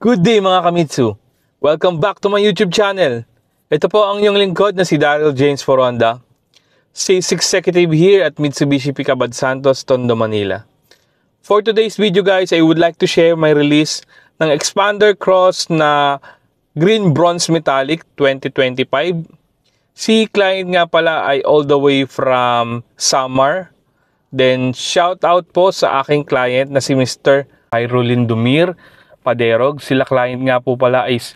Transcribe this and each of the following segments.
Good day mga Kamitsu! Welcome back to my YouTube channel. Ito po ang inyong lingkod na si Daryl James for Honda, Sales Executive here at Mitsubishi Picabad Santos, Tondo, Manila. For today's video guys, I would like to share my release ng Expander Cross na Green Bronze Metallic 2025. Si client nga pala ay all the way from Samar. Then shout out po sa aking client na si Mr. Jairo Lindomir Paderog. Sila client nga po pala is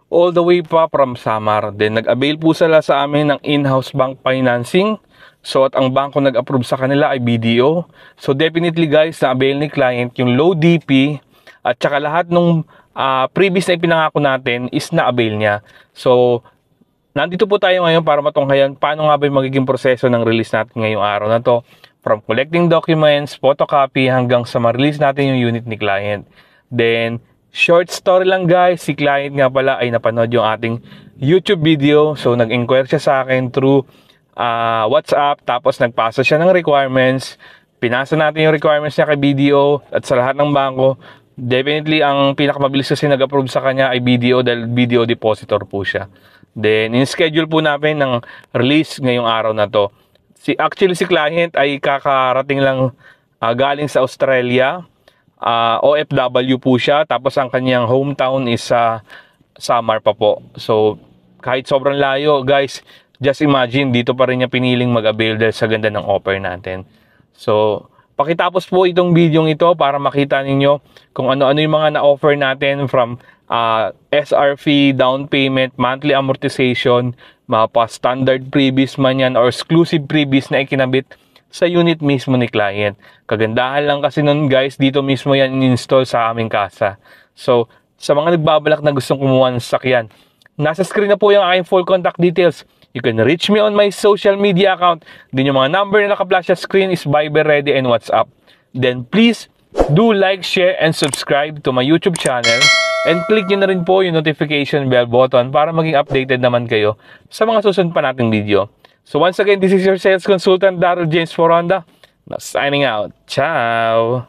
all the way pa from Samar. Then nag-avail po sila sa amin ng in-house bank financing. So at ang bangko nag-approve sa kanila ay BDO. So definitely guys, na-avail ni client yung low DP at saka lahat nung previous na ipinangako natin is na-avail niya. So nandito po tayo ngayon para matunghayan paano nga ba yung magiging proseso ng release natin ngayong araw na to. From collecting documents, photocopy, hanggang sa ma-release natin yung unit ni client. Then, short story lang guys, si client nga pala ay napanood yung ating YouTube video. So, nag-inquire siya sa akin through WhatsApp. Tapos, nagpasa siya ng requirements. Pinasa natin yung requirements niya kay BDO at sa lahat ng bangko. Definitely, ang pinakamabilis kasi nag-approve sa kanya ay BDO dahil BDO depositor po siya. Then, in-schedule po namin ng release ngayong araw na to. Actually, si client ay kakarating lang galing sa Australia. OFW po siya. Tapos ang kanyang hometown is sa Samar pa po. So, kahit sobrang layo, guys, just imagine, dito pa rin niya piniling mag-avail dahil sa ganda ng offer natin. So, pakitapos po itong video ito para makita ninyo kung ano-ano yung mga na-offer natin from SR fee, down payment, monthly amortization, mapa standard previous man yan or exclusive previous na ikinabit sa unit mismo ni client. Kagandahan lang kasi nun guys, dito mismo yan in-install sa aming kasa. So, sa mga nagbabalak na gustong kumuha ng sasakyan, nasa screen na po yung aking full contact details. You can reach me on my social media account. Din yung mga number na naka-flash sa screen is Viber Ready and WhatsApp. Then please, do like, share, and subscribe to my YouTube channel. And click nyo na rin po yung notification bell button para maging updated naman kayo sa mga susunod pa nating video. So once again, this is your sales consultant, Daryl James for Honda. Signing out. Ciao!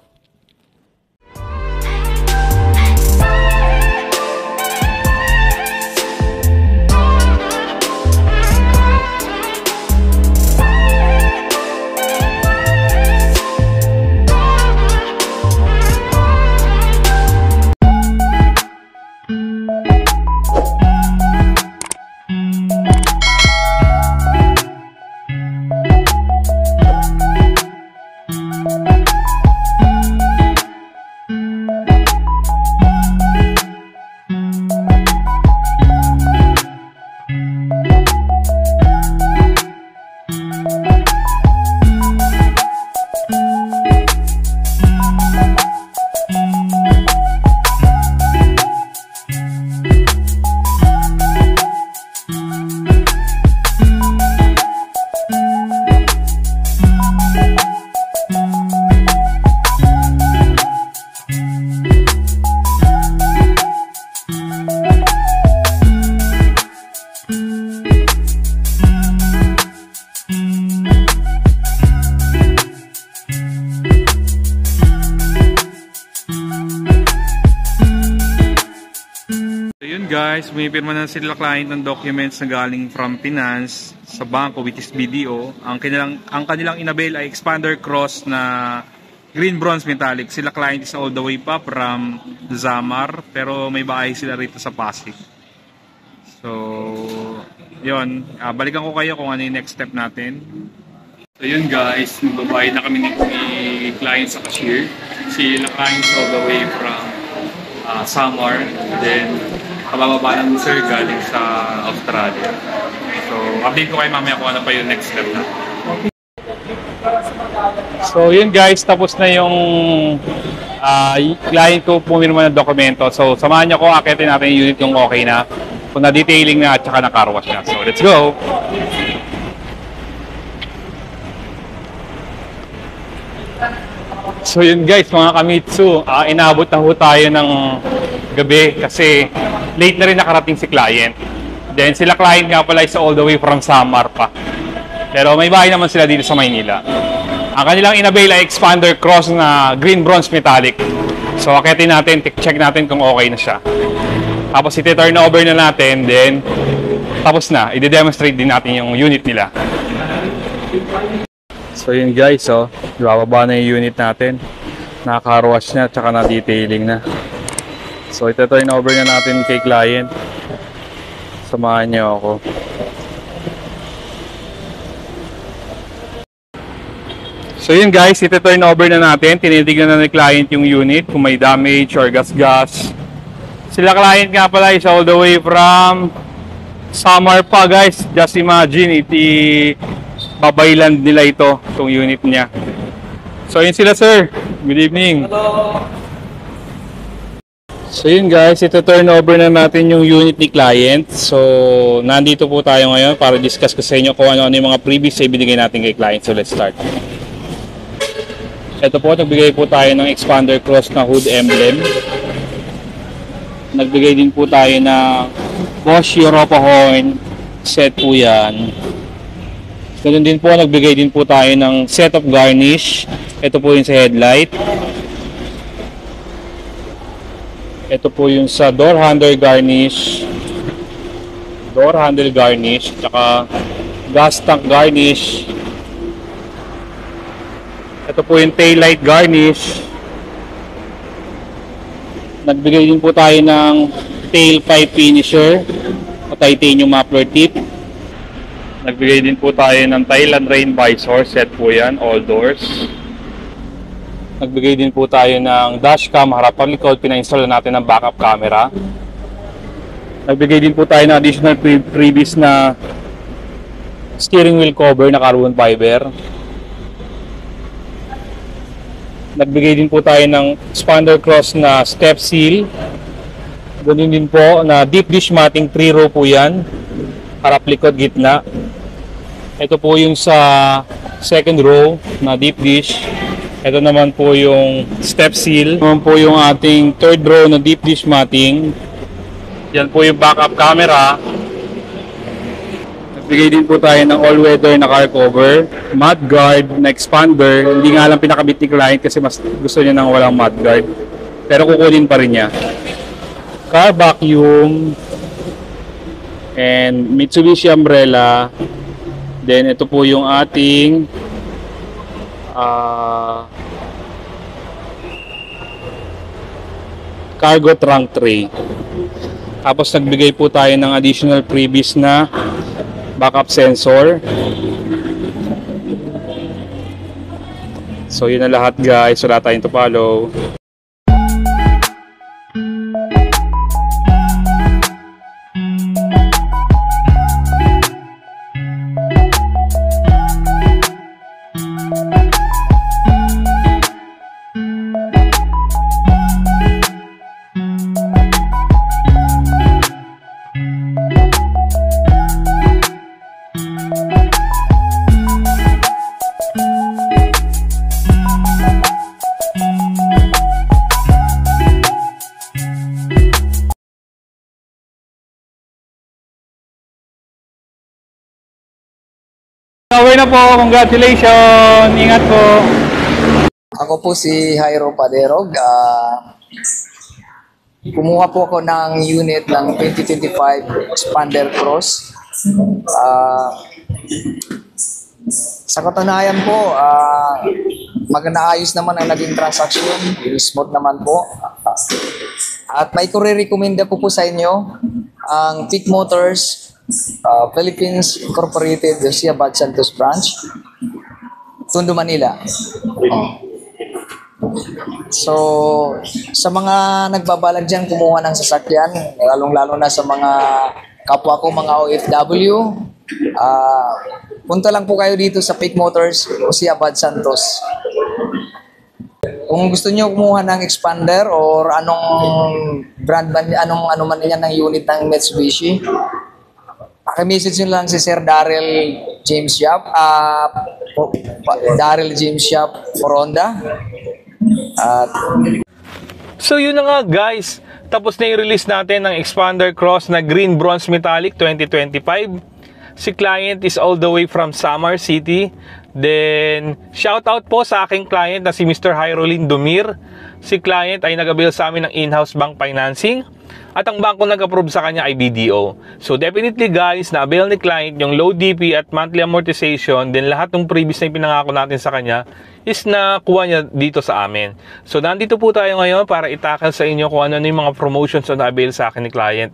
Guys, may pirma na sila client ng documents na galing from finance sa banko which is BDO. Ang kanilang inavail ay Expander Cross na Green Bronze Metallic. Sila client is all the way pa from Samar pero may bahay sila rito sa Pasig. So, yun. Balikan ko kayo kung ano yung next step natin. So yun guys, nagbabayad na kami ni client sa cashier. Sila client is all the way from Samar. Then, kabababa ng sir galing sa Australia. So, update ko kayo mamaya kung ano pa yung next step na. So, yun guys, tapos na yung client ko pumirma ng dokumento. So, samahan niyo ko, akitin natin yung unit yung okay na. Kung na-detailing na at saka na-carwash na. So, let's go! So, yun guys, mga Kamitsu, inabot na ho tayo ng gabi kasi late na rin nakarating si client. Then sila client nga pala is all the way from Samar pa. Pero may bahay naman sila dito sa Maynila. Ang kanilang inavail ay Expander Cross na Green Bronze Metallic. So akitin natin, check natin kung okay na siya. Tapos iti-turn over na natin, then tapos na, i-demonstrate din natin yung unit nila. So yun guys, bababa na yung unit natin. Naka-car wash na, tsaka na-detailing na. So iti-turn over na natin kay client. Samahan niyo ako. So yun guys, iti-turn over na natin. Tinitignan na ng client yung unit kung may damage or gas-gas. Sila client nga pala is all the way from Samar pa guys. Just imagine, babayland nila itong unit niya. So yun sila sir. Good evening. Hello. So yun guys, iti-turn over na natin yung unit ni client. So nandito po tayo ngayon para discuss ko sa inyo kung ano yung mga previous na ibinigay natin kay client. So let's start. Ito po, nagbigay po tayo ng expander cross na hood emblem. Nagbigay din po tayo ng Bosch Europa horn set po yan. Ganun din po, nagbigay din po tayo ng set of garnish. Ito po yung sa headlight. Ito po yung sa door handle garnish. Door handle garnish. Tsaka gas tank garnish. Ito po yung tail light garnish. Nagbigay din po tayo ng tail pipe finisher o titanium muffler tip. Nagbigay din po tayo ng Thailand rain visor set po yan, all doors. Nagbigay din po tayo ng dashcam harapan likod, pina-install na natin ng backup camera. Nagbigay din po tayo ng additional previous na steering wheel cover na carbon fiber. Nagbigay din po tayo ng expander cross na step seal. Ganun din po na deep dish matting 3-row po yan. Harap likod gitna. Ito po yung sa second row na deep dish. Ito naman po yung step seal. Ito naman po yung ating third row na deep dish matting. Yan po yung backup camera. Nagbigay din po tayo ng all-weather na car cover, mud guard na expander. Hindi nga lang pinakabit ni client kasi mas gusto niya nang walang mud guard. Pero kukunin pa rin niya. Car vacuum and Mitsubishi umbrella. Then ito po yung ating cargo trunk tray. Tapos nagbigay po tayo ng additional previous na backup sensor. So yun na lahat guys, wala tayong to follow. Okay na po, congratulations! Ingat po! Ako po si Jairo Paderog. Kumuha po ako ng unit ng 2025 expander cross. Sa katunayan po, maganda ayos naman ang naging transaction. Smooth naman po. At may kure-recommenda ko po sa inyo ang Peak Motors Philippines Incorporated, Lucia Bad Santos Branch, Tondo, Manila. So, sa mga nagbabalag dyan kumuha ng sasakyan, lalong-lalo na sa mga kapwa ko, mga OFW, punta lang po kayo dito sa Peak Motors, Lucia Bad Santos. Kung gusto niyo kumuha ng expander or anong brand man, ano man yan ng unit ng Mitsubishi, paki-message nyo lang si Sir Daryl James Yap, Daryl James Yap for Honda. So yun na nga guys, tapos na i-release natin ng expander cross na green bronze metallic 2025. Si client is all the way from Samar City. Then, shoutout po sa aking client na si Mr. Hyrolin Dumir. Si client ay nag-avail sa amin ng in-house bank financing at ang bangko nag-approve sa kanya ay BDO. So, definitely guys, na-avail ni client yung low DP at monthly amortization. Then, lahat ng previous na ipinangako natin sa kanya is nakuha niya dito sa amin. So, nandito po tayo ngayon para itakal sa inyo kung ano yung mga promotions na na-avail sa akin ni client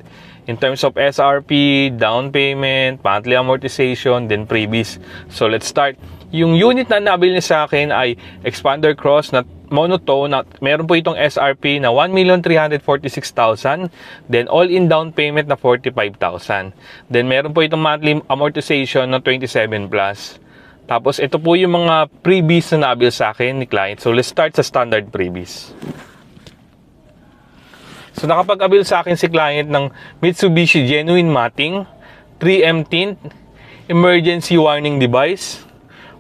in terms of SRP, down payment, monthly amortization, then previous. So, let's start. Yung unit na na-avail niya sa akin ay Expander Cross na monotone. Meron po itong SRP na 1,346,000. Then, all-in down payment na 45,000. Then, meron po itong monthly amortization na 27 plus. Tapos, ito po yung mga previous na na-avail sa akin ni client. So, let's start sa standard previous. So, nakapag-avail sa akin si client ng Mitsubishi Genuine Matting, 3M tint, emergency warning device,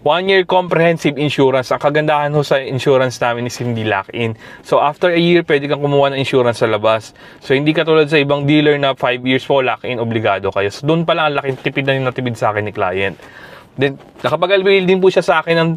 1-year comprehensive insurance. Ang kagandahan ho sa insurance namin is hindi lock-in. So, after a year, pwede kang kumuha ng insurance sa labas. So, hindi katulad sa ibang dealer na 5 years po lock-in, obligado kayo. So, doon pa lang ang laking tipid na yung natipid sa akin ni client. Then, nakapag-avail din po siya sa akin ng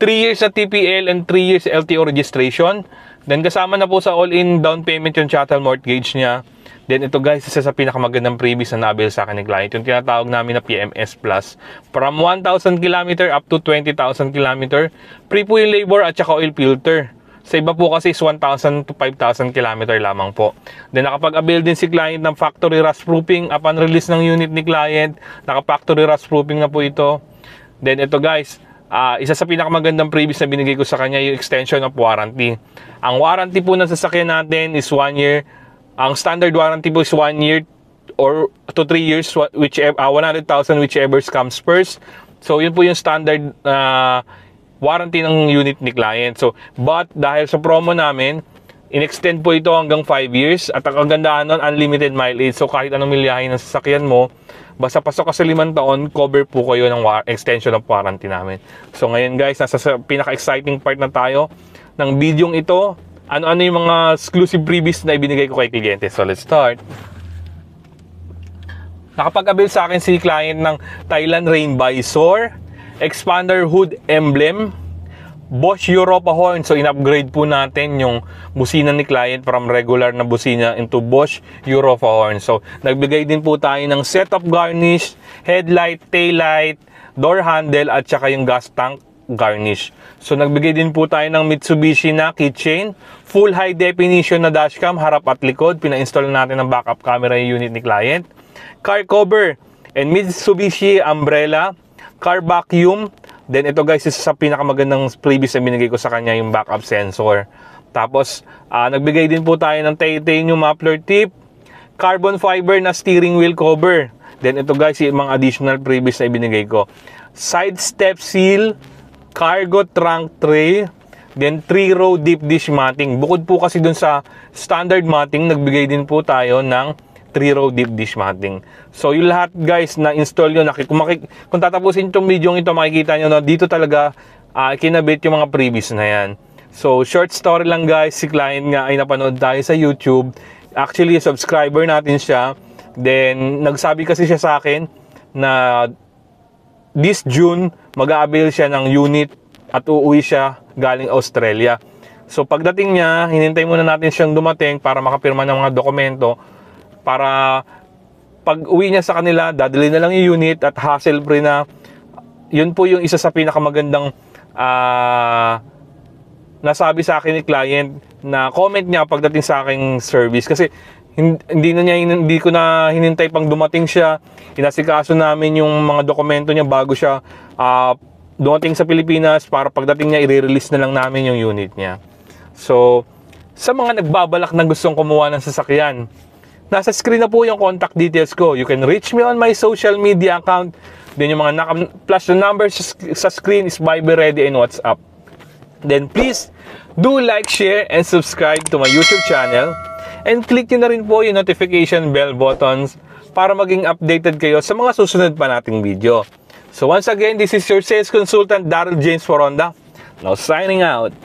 3 years na TPL and 3 years LTO registration. Then, kasama na po sa all-in down payment yung chattel mortgage niya. Then, ito guys, isa sa pinakamagandang previous na na-avail sa akin ni client. Yung tinatawag namin na PMS Plus. From 1,000 km up to 20,000 km. Free po yung labor at saka oil filter. Sa iba po kasi is 1,000 to 5,000 km lamang po. Then, nakapag-avail din si client ng factory rust proofing. Upon release ng unit ni client, naka-factory rust proofing na po ito. Then, ito guys, isa sa pinakamagandang previous na binigay ko sa kanya yung extension of warranty. Ang warranty po ng sasakyan natin is 1 year. Ang standard warranty po is 1 year or to 3 years, whichever 100,000 whichever comes first. So yun po yung standard warranty ng unit ni client. So but dahil sa promo namin, in-extend po ito hanggang 5 years at ang kagandahan nun, unlimited mileage. So kahit anong milyahe ng sasakyan mo, basta pasok ka sa 5 taon, cover po kayo ng extension of warranty namin. So ngayon guys, nasa pinaka-exciting part na tayo ng videong ito. Ano-ano yung mga exclusive freebies na ibinigay ko kay kliyente. So let's start. Nakapag-avail sa akin si client ng Thailand Rain Visor, Expander Hood Emblem, Bosch Europa horn. So in-upgrade po natin yung busina ni client from regular na busina into Bosch Europa horn. So nagbigay din po tayo ng setup garnish, headlight, taillight, door handle at saka yung gas tank garnish. So nagbigay din po tayo ng Mitsubishi na keychain, full high definition na dashcam harap at likod. Pina-install natin ng backup camera yung unit ni client, car cover and Mitsubishi umbrella, car vacuum. Then ito guys, isa sa pinakamagandang previous na binigay ko sa kanya yung backup sensor. Tapos nagbigay din po tayo ng titanium muffler tip, carbon fiber na steering wheel cover. Then ito guys, yung mga additional previous na ibinigay ko, side step seal, cargo trunk tray, then 3-row deep dish matting. Bukod po kasi dun sa standard matting, nagbigay din po tayo ng 3-row deep dish matting. So yung lahat guys na install yun, kung tatapusin itong video ito, makikita nyo na dito talaga kinabit yung mga previous na yan. So short story lang guys, si client nga ay napanood tayo sa YouTube. Actually subscriber natin siya. Then nagsabi kasi siya sa akin na this June mag-a-avail siya ng unit at uuwi siya galing Australia. So pagdating niya, hinintay muna natin siyang dumating para makapirma ng mga dokumento para pag uwi niya sa kanila, dadali na lang yung unit at hassle-free na. Yun po yung isa sa pinakamagandang nasabi sa akin ni client na comment niya pagdating sa aking service. Kasi hindi ko na hinintay pang dumating siya. Inasikaso namin yung mga dokumento niya bago siya dumating sa Pilipinas para pagdating niya i-release na lang namin yung unit niya. So, sa mga nagbabalak na gustong kumuha ng sasakyan, nasa screen na po yung contact details ko. You can reach me on my social media account. Then yung mga plus the numbers sa screen is Viber Ready and WhatsApp. Then please do like, share, and subscribe to my YouTube channel. And click nyo na rin po yung notification bell buttons para maging updated kayo sa mga susunod pa nating video. So once again, this is your sales consultant, Daryl James for Honda. Now signing out.